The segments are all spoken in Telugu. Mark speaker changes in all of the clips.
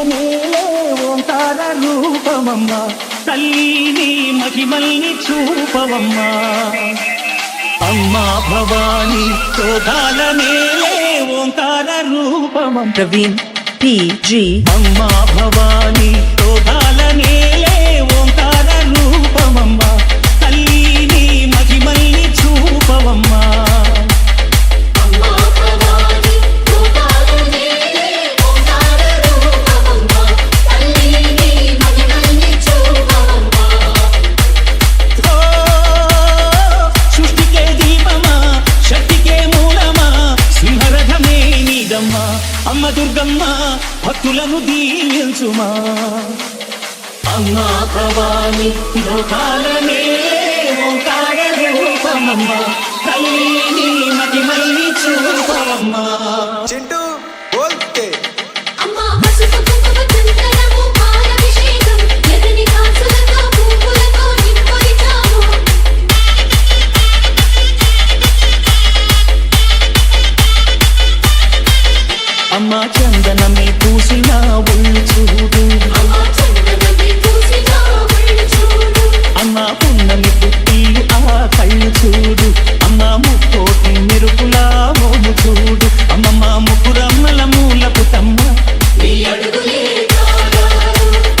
Speaker 1: నేలే ఓంకార రూపమమ్మ తల్లిని మహిమల్ని చూపవమ్మా అమ్మా భవాని శోధాల నేలే ఓంకార రూపమమ్మ
Speaker 2: ప్రవీణ్ PG
Speaker 1: అమ్మా భవాని శోధాల నేలే ఓంకార రూపమమ్మ తల్లిని మహిమల్ని చూపవమ్మా అమ్మ దుర్గమ్మ భక్తులను దీవించుమా అమ్మా భవాని లోకాలనే ఓంకార రూపమమ్మ తల్లిని మహిమల్ని చూపవమ్మా
Speaker 3: చింటూ బోల్తే
Speaker 4: అమ్మా పసుపు కుంకుమ చందనము పాలభిషేకం ఎదని కాసులతో పువ్వులతో నింపొలిచాము
Speaker 1: అమ్మా చందనమే పూసిన ఒళ్ళు చూడు అమ్మా పున్నమి పుట్టిల్లు ఆ కళ్ళు చూడు అమ్మా ముక్కోటి మెరుపులా మోము చూడు అమ్మమ్మ ముకురమ్మల మూలపు తమ్మ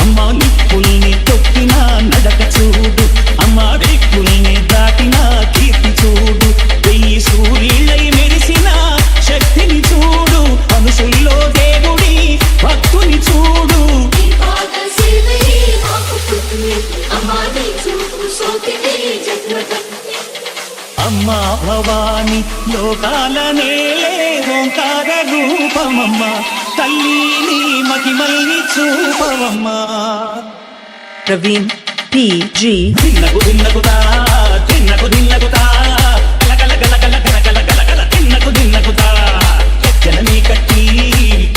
Speaker 1: అమ్మా నిప్పుల్ని తొక్కిన నడక చూడు అమ్మా దిక్కుల్ని దాటిన కీర్తి చూడు వెయ్యి సూర్యులై మెరిసిన శక్తిని చూడు మనుషుల్లో దేవుడి భక్తుని చూడు అమ్మా భవాని లోకాలనే ఓంకార రూపమమ్మ తల్లిని మహిమల్ని చూపవమ్మా
Speaker 2: ప్రవీణ్ PG
Speaker 1: దిన్నకుతా దిన్నకుతా గల గల గల గల గల గల గల దిన్నకుతా జననీ కట్టి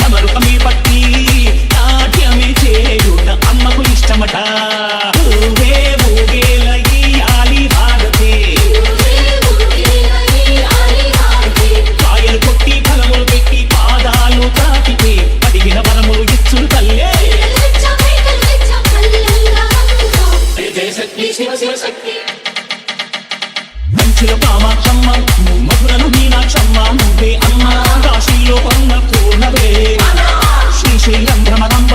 Speaker 1: తమరు కమి పట్టి నాట్యమే చేయుట అమ్మకు ఇష్టమట ఊగే ఊగేల ఈ ఆలి భారతే కాయలు కొట్టి ఫలములు పెట్టి పాదాలు తాకితే అడిగిన వరములు ఇచ్చుడు తల్లే మంచిలో కామాక్షమ్మ మధురలు మీనాక్షమ్మ నువ్వే అమ్మ కాశీలో కొన్న పూర్ణవే శ్రీశైలం భ్రమరంబ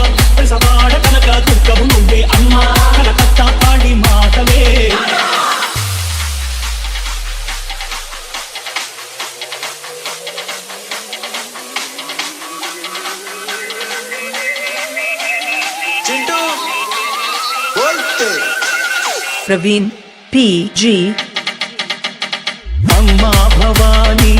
Speaker 1: సవాడ కనక దుర్గము నువ్వే అమ్మ కలకత్తా పాడి మాతవే
Speaker 3: చింటూ బోల్తే
Speaker 2: ప్రవీణ్ PG
Speaker 1: అమ్మా భవాని